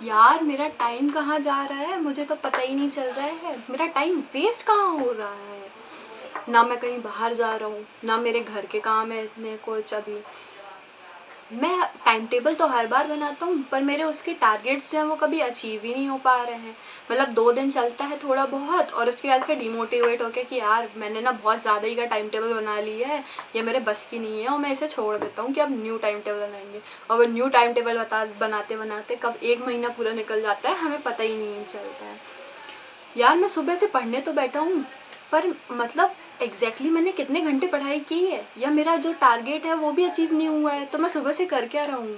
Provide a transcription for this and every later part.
यार मेरा टाइम कहाँ जा रहा है, मुझे तो पता ही नहीं चल रहा है। मेरा टाइम वेस्ट कहाँ हो रहा है। ना मैं कहीं बाहर जा रहा हूँ, ना मेरे घर के काम है इतने कुछ। अभी मैं टाइम टेबल तो हर बार बनाता हूँ, पर मेरे उसके टारगेट्स जो हैं वो कभी अचीव ही नहीं हो पा रहे हैं। मतलब 2 दिन चलता है थोड़ा बहुत, और उसके बाद फिर डिमोटिवेट होकर कि यार मैंने ना बहुत ज़्यादा ही का टाइम टेबल बना लिया है, ये मेरे बस की नहीं है, और मैं इसे छोड़ देता हूँ कि अब न्यू टाइम टेबल बनाएंगे। और वो न्यू टाइम टेबल बनाते बनाते कब 1 महीना पूरा निकल जाता है, हमें पता ही नहीं चलता है। यार मैं सुबह से पढ़ने तो बैठा हूँ, पर मतलब एग्जैक्टली मैंने कितने घंटे पढ़ाई की है, या मेरा जो टारगेट है वो भी अचीव नहीं हुआ है, तो मैं सुबह से कर क्या रहा हूँ।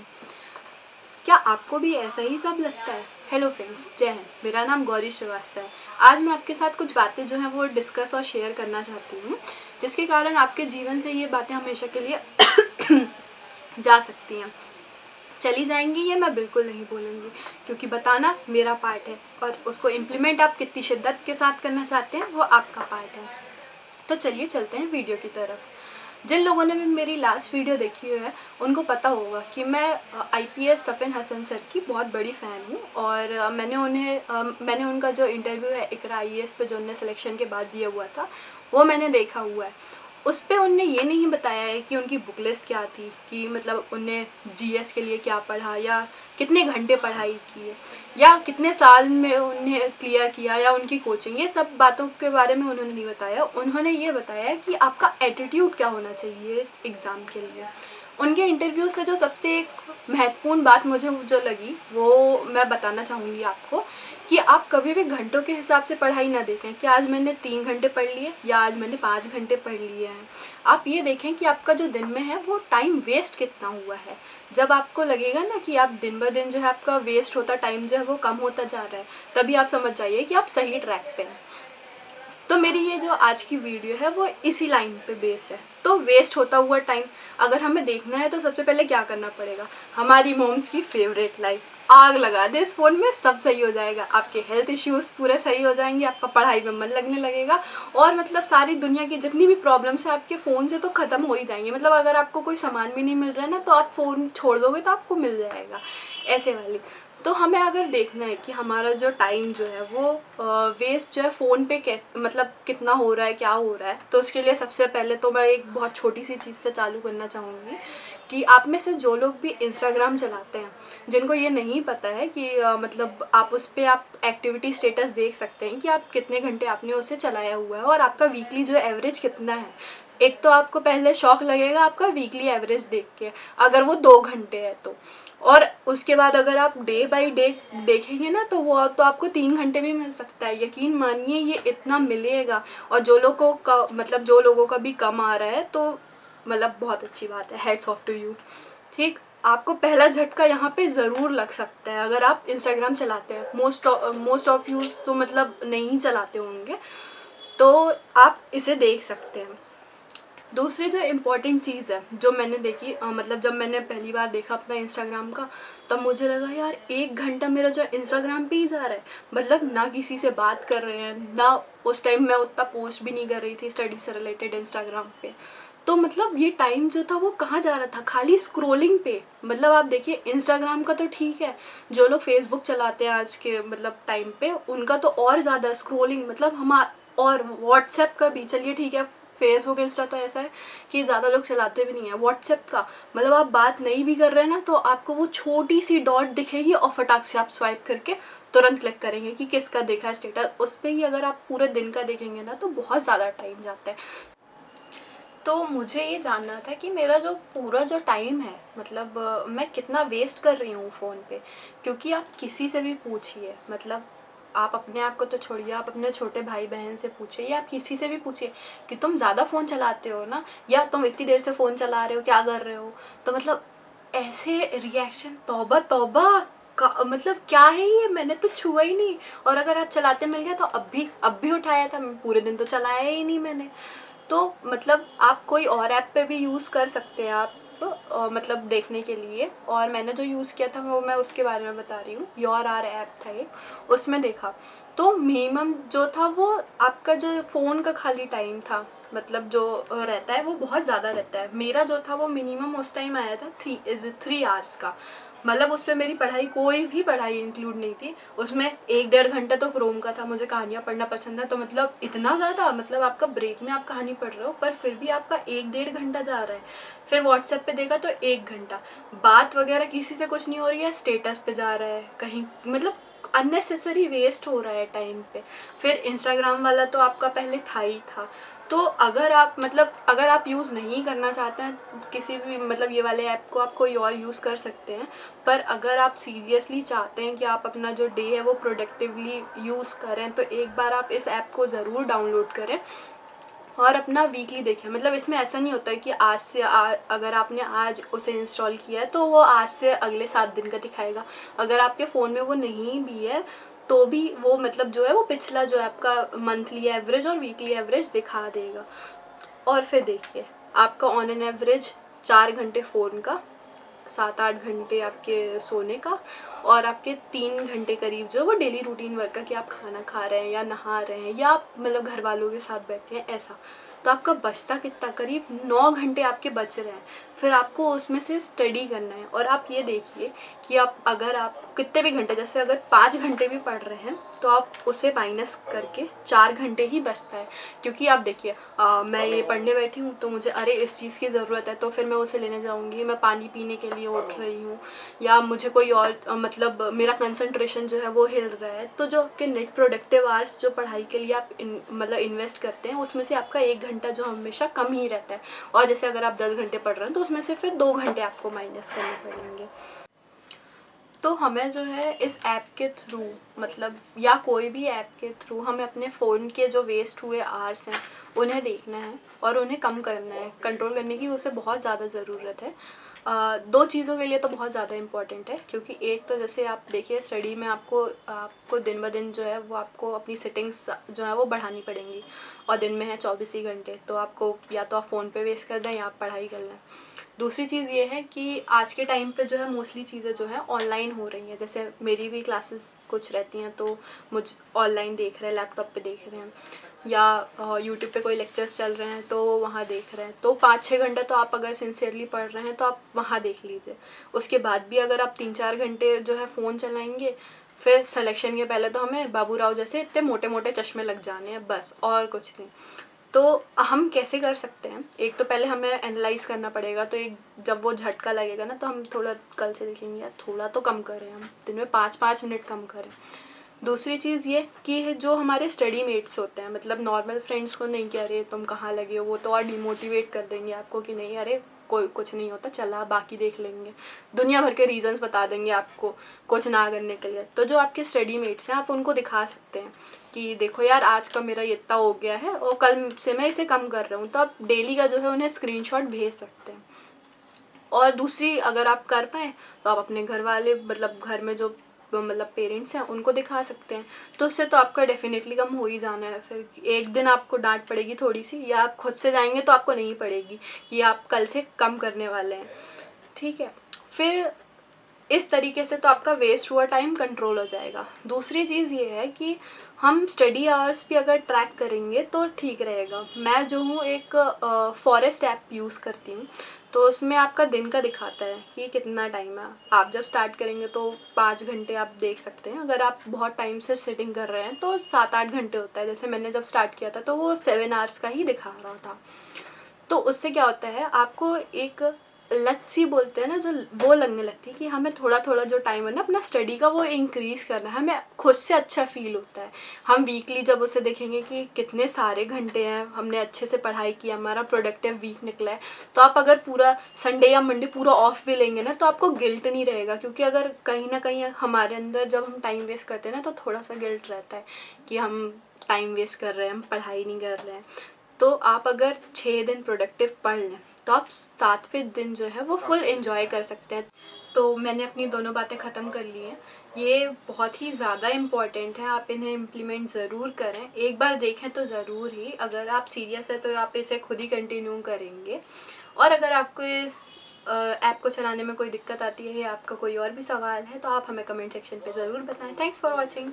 क्या आपको भी ऐसा ही सब लगता है। हेलो फ्रेंड्स, जय हिंद। मेरा नाम गौरी श्रीवास्तव है। आज मैं आपके साथ कुछ बातें जो हैं वो डिस्कस और शेयर करना चाहती हूँ, जिसके कारण आपके जीवन से ये बातें हमेशा के लिए जा सकती हैं। चली जाएंगी ये मैं बिल्कुल नहीं बोलूँगी, क्योंकि बताना मेरा पार्ट है, और उसको इम्प्लीमेंट आप कितनी शिद्दत के साथ करना चाहते हैं वो आपका पार्ट है। तो चलिए चलते हैं वीडियो की तरफ। जिन लोगों ने भी मेरी लास्ट वीडियो देखी हुई है उनको पता होगा कि मैं आईपीएस सफ़िन हसन सर की बहुत बड़ी फ़ैन हूँ, और मैंने उनका जो इंटरव्यू है इकरा आईएएस पे जो उनने सिलेक्शन के बाद दिया हुआ था वो मैंने देखा हुआ है। उस पर उनने ये नहीं बताया है कि उनकी बुक लिस्ट क्या थी, कि मतलब उनने जीएस के लिए क्या पढ़ा, या कितने घंटे पढ़ाई की है, या कितने साल में उन्हें क्लियर किया, या उनकी कोचिंग। ये सब बातों के बारे में उन्होंने नहीं बताया। उन्होंने ये बताया कि आपका एटीट्यूड क्या होना चाहिए इस एग्ज़ाम के लिए। उनके इंटरव्यू से जो सबसे एक महत्वपूर्ण बात मुझे जो लगी वो मैं बताना चाहूँगी आपको, कि आप कभी भी घंटों के हिसाब से पढ़ाई ना देखें कि आज मैंने 3 घंटे पढ़ लिए या आज मैंने 5 घंटे पढ़ लिए हैं। आप ये देखें कि आपका जो दिन में है वो टाइम वेस्ट कितना हुआ है। जब आपको लगेगा ना कि आप दिन ब दिन जो है आपका वेस्ट होता टाइम जो है वो कम होता जा रहा है, तभी आप समझ जाइए कि आप सही ट्रैक पे हैं। तो मेरी ये जो आज की वीडियो है वो इसी लाइन पे बेस्ड है। तो वेस्ट होता हुआ टाइम अगर हमें देखना है तो सबसे पहले क्या करना पड़ेगा, हमारी मोम्स की फेवरेट लाइफ, आग लगा दे इस फ़ोन में, सब सही हो जाएगा। आपके हेल्थ इश्यूज़ पूरे सही हो जाएंगे, आपका पढ़ाई में मन लगने लगेगा, और मतलब सारी दुनिया की जितनी भी प्रॉब्लम्स है आपके फ़ोन से तो ख़त्म हो ही जाएंगी। मतलब अगर आपको कोई सामान भी नहीं मिल रहा है ना, तो आप फ़ोन छोड़ दोगे तो आपको मिल जाएगा, ऐसे वाली। तो हमें अगर देखना है कि हमारा जो टाइम जो है वो वेस्ट जो है फ़ोन पे मतलब कितना हो रहा है, क्या हो रहा है, तो उसके लिए सबसे पहले तो मैं एक बहुत छोटी सी चीज़ से चालू करना चाहूँगी कि आप में से जो लोग भी इंस्टाग्राम चलाते हैं, जिनको ये नहीं पता है कि मतलब आप उस पर आप एक्टिविटी स्टेटस देख सकते हैं कि आप कितने घंटे आपने उसे चलाया हुआ है, और आपका वीकली जो एवरेज कितना है। एक तो आपको पहले शॉक लगेगा आपका वीकली एवरेज देख के, अगर वो 2 घंटे है तो। और उसके बाद अगर आप डे बाई डे देखेंगे ना, तो वो तो आपको 3 घंटे भी मिल सकता है। यकीन मानिए ये इतना मिलेगा। और जो लोगों का भी कम आ रहा है तो मतलब बहुत अच्छी बात है, हेड्स ऑफ टू यू। ठीक, आपको पहला झटका यहाँ पे ज़रूर लग सकता है अगर आप इंस्टाग्राम चलाते हैं। मोस्ट ऑफ यू तो मतलब नहीं चलाते होंगे, तो आप इसे देख सकते हैं। दूसरी जो इम्पॉर्टेंट चीज़ है जो मैंने देखी, मतलब जब मैंने पहली बार देखा अपना इंस्टाग्राम का, तब मुझे लगा यार 1 घंटा मेरा जो इंस्टाग्राम पे ही जा रहा है। मतलब ना किसी से बात कर रहे हैं, ना उस टाइम मैं उतना पोस्ट भी नहीं कर रही थी स्टडी से रिलेटेड इंस्टाग्राम पे। तो मतलब ये टाइम जो था वो कहाँ जा रहा था, खाली स्क्रोलिंग पे। मतलब आप देखिए इंस्टाग्राम का तो ठीक है, जो लोग फेसबुक चलाते हैं आज के मतलब टाइम पे उनका तो और ज़्यादा स्क्रोलिंग। मतलब और व्हाट्सएप का भी चलिए ठीक है, फेसबुक इंस्टा तो ऐसा है कि ज़्यादा लोग चलाते भी नहीं है। व्हाट्सएप का मतलब आप बात नहीं भी कर रहे हैं ना, तो आपको वो छोटी सी डॉट दिखेगी और फटाक से आप स्वाइप करके तुरंत क्लिक करेंगे कि किसका देखा है स्टेटस। उस पर ही अगर आप पूरे दिन का देखेंगे ना तो बहुत ज़्यादा टाइम जाता है। तो मुझे ये जानना था कि मेरा जो पूरा जो टाइम है, मतलब मैं कितना वेस्ट कर रही हूँ फ़ोन पे। क्योंकि आप किसी से भी पूछिए, मतलब आप अपने आप को तो छोड़िए, आप अपने छोटे भाई बहन से पूछिए या आप किसी से भी पूछिए कि तुम ज़्यादा फ़ोन चलाते हो ना, या तुम इतनी देर से फ़ोन चला रहे हो, क्या कर रहे हो। तो मतलब ऐसे रिएक्शन, तौबा तौबा मतलब क्या है ये, मैंने तो छुआ ही नहीं। और अगर आप चलाते मिल गया तो अब भी उठाया था, पूरे दिन तो चलाया ही नहीं मैंने। तो मतलब आप कोई और ऐप पे भी यूज़ कर सकते हैं आप, तो मतलब देखने के लिए। और मैंने जो यूज़ किया था वो मैं उसके बारे में बता रही हूँ। योर आर ऐप था एक, उसमें देखा तो मिनिमम जो था वो आपका जो फ़ोन का खाली टाइम था, मतलब जो रहता है वो बहुत ज़्यादा रहता है। मेरा जो था वो मिनिमम उस टाइम आया था 3 आवर्स का। मतलब उस पर मेरी पढ़ाई, कोई भी पढ़ाई इंक्लूड नहीं थी उसमें। 1-1.5 घंटा तो क्रोम का था, मुझे कहानियाँ पढ़ना पसंद है, तो मतलब इतना ज़्यादा, मतलब आपका ब्रेक में आप कहानी पढ़ रहे हो पर फिर भी आपका 1-1.5 घंटा जा रहा है। फिर व्हाट्सएप पे देखा तो 1 घंटा, बात वगैरह किसी से कुछ नहीं हो रही है, स्टेटस पे जा रहा है कहीं, मतलब अननेसेसरी वेस्ट हो रहा है टाइम पे। फिर इंस्टाग्राम वाला तो आपका पहले था ही था। तो अगर आप मतलब अगर आप यूज़ नहीं करना चाहते हैं किसी भी मतलब ये वाले ऐप को, आप कोई और यूज़ कर सकते हैं। पर अगर आप सीरियसली चाहते हैं कि आप अपना जो डे है वो प्रोडक्टिवली यूज़ करें, तो एक बार आप इस ऐप को ज़रूर डाउनलोड करें और अपना वीकली देखें। मतलब इसमें ऐसा नहीं होता है कि आज से अगर आपने आज उसे इंस्टॉल किया है तो वो आज से अगले 7 दिन का दिखाएगा। अगर आपके फ़ोन में वो नहीं भी है तो भी वो मतलब जो है वो पिछला जो है आपका मंथली एवरेज और वीकली एवरेज दिखा देगा। और फिर देखिए आपका ऑन एन एवरेज 4 घंटे फ़ोन का, 7-8 घंटे आपके सोने का, और आपके 3 घंटे करीब जो वो डेली रूटीन वर्क का कि आप खाना खा रहे हैं या नहा रहे हैं या आप मतलब घर वालों के साथ बैठे हैं ऐसा। तो आपका बचता कितना, करीब 9 घंटे आपके बच रहे हैं। फिर आपको उसमें से स्टडी करना है। और आप ये देखिए कि अगर आप कितने भी घंटे, जैसे अगर 5 घंटे भी पढ़ रहे हैं तो आप उसे माइनस करके 4 घंटे ही बचता है। क्योंकि आप देखिए मैं ये पढ़ने बैठी हूँ तो मुझे अरे इस चीज़ की ज़रूरत है तो फिर मैं उसे लेने जाऊँगी, मैं पानी पीने के लिए उठ रही हूँ, या मुझे कोई और मतलब मेरा कंसंट्रेशन जो है वो हिल रहा है। तो जो आपके नेट प्रोडक्टिव आवर्स जो पढ़ाई के लिए आप मतलब इन्वेस्ट करते हैं उसमें से आपका 1 घंटा जो हमेशा कम ही रहता है। और जैसे अगर आप 10 घंटे पढ़ रहे हैं तो उसमें से फिर 2 घंटे आपको माइनस करने पड़ेंगे। तो हमें जो है इस ऐप के थ्रू मतलब या कोई भी ऐप के थ्रू हमें अपने फ़ोन के जो वेस्ट हुए आवर्स हैं उन्हें देखना है और उन्हें कम करना है, कंट्रोल करने की उसे बहुत ज़्यादा ज़रूरत है। 2 चीज़ों के लिए तो बहुत ज़्यादा इम्पॉर्टेंट है, क्योंकि एक तो जैसे आप देखिए स्टडी में आपको दिन ब दिन जो है वो आपको अपनी सेटिंग्स जो है वो बढ़ानी पड़ेंगी। और दिन में है 24 ही घंटे, तो आपको या तो आप फ़ोन पे वेस्ट कर दें या आप पढ़ाई कर लें। दूसरी चीज़ ये है कि आज के टाइम पे जो है मोस्टली चीज़ें जो है ऑनलाइन हो रही हैं। जैसे मेरी भी क्लासेस कुछ रहती हैं तो मुझ ऑनलाइन देख रहे हैं, लैपटॉप पे देख रहे हैं, या यूट्यूब पे कोई लेक्चर्स चल रहे हैं तो वहाँ देख रहे हैं। तो 5-6 घंटे तो आप अगर सिंसियरली पढ़ रहे हैं तो आप वहाँ देख लीजिए। उसके बाद भी अगर आप 3-4 घंटे जो है फ़ोन चलाएंगे, फिर सिलेक्शन के पहले तो हमें बाबू राव जैसे इतने मोटे मोटे चश्मे लग जाने हैं, बस और कुछ नहीं। तो हम कैसे कर सकते हैं, एक तो पहले हमें एनालाइज करना पड़ेगा। तो एक जब वो झटका लगेगा ना तो हम थोड़ा कल से देखेंगे यार थोड़ा तो कम करें, हम दिन में 5-5 मिनट कम करें। दूसरी चीज़ ये कि जो हमारे स्टडी मेट्स होते हैं, मतलब नॉर्मल फ्रेंड्स को नहीं कि अरे तुम कहाँ लगे हो, वो तो और डिमोटिवेट कर देंगे आपको कि नहीं अरे कोई कुछ नहीं होता, चला बाकी देख लेंगे, दुनिया भर के रीजंस बता देंगे आपको कुछ ना करने के लिए। तो जो आपके स्टडी मेट्स हैं आप उनको दिखा सकते हैं कि देखो यार आज का मेरा इतना हो गया है और कल से मैं इसे कम कर रहा हूँ। तो आप डेली का जो है उन्हें स्क्रीनशॉट भेज सकते हैं। और दूसरी अगर आप कर पाएँ तो आप अपने घर वाले मतलब घर में जो मतलब पेरेंट्स हैं उनको दिखा सकते हैं। तो उससे तो आपका डेफिनेटली कम हो ही जाना है। फिर एक दिन आपको डांट पड़ेगी थोड़ी सी, या आप खुद से जाएंगे तो आपको नहीं पड़ेगी कि आप कल से कम करने वाले हैं, ठीक है। फिर इस तरीके से तो आपका वेस्ट हुआ टाइम कंट्रोल हो जाएगा। दूसरी चीज़ ये है कि हम स्टडी आवर्स भी अगर ट्रैक करेंगे तो ठीक रहेगा। मैं जो हूँ एक फॉरेस्ट ऐप यूज़ करती हूँ, तो उसमें आपका दिन का दिखाता है कि कितना टाइम है। आप जब स्टार्ट करेंगे तो 5 घंटे आप देख सकते हैं। अगर आप बहुत टाइम से सिटिंग कर रहे हैं तो 7-8 घंटे होता है। जैसे मैंने जब स्टार्ट किया था तो वो 7 आवर्स का ही दिखा रहा था। तो उससे क्या होता है आपको एक लत सी बोलते हैं ना जो, वो लगने लगती है कि हमें थोड़ा थोड़ा जो टाइम है ना अपना स्टडी का वो इंक्रीज करना है, हमें खुद से अच्छा फील होता है। हम वीकली जब उसे देखेंगे कि कितने सारे घंटे हैं, हमने अच्छे से पढ़ाई की, हमारा प्रोडक्टिव वीक निकला है, तो आप अगर पूरा संडे या मंडे पूरा ऑफ भी लेंगे ना तो आपको गिल्ट नहीं रहेगा। क्योंकि अगर कहीं ना कहीं हमारे अंदर जब हम टाइम वेस्ट करते हैं ना तो थोड़ा सा गिल्ट रहता है कि हम टाइम वेस्ट कर रहे हैं, हम पढ़ाई नहीं कर रहे हैं। तो आप अगर 6 दिन प्रोडक्टिव पढ़ लें तो आप 7वें दिन जो है वो फुल एंजॉय कर सकते हैं। तो मैंने अपनी दोनों बातें ख़त्म कर ली हैं। ये बहुत ही ज़्यादा इम्पॉर्टेंट है, आप इन्हें इम्प्लीमेंट ज़रूर करें। एक बार देखें तो ज़रूर ही, अगर आप सीरियस है तो आप इसे खुद ही कंटिन्यू करेंगे। और अगर आपको इस ऐप को चलाने में कोई दिक्कत आती है या आपका कोई और भी सवाल है तो आप हमें कमेंट सेक्शन पे ज़रूर बताएं। Thanks for watching.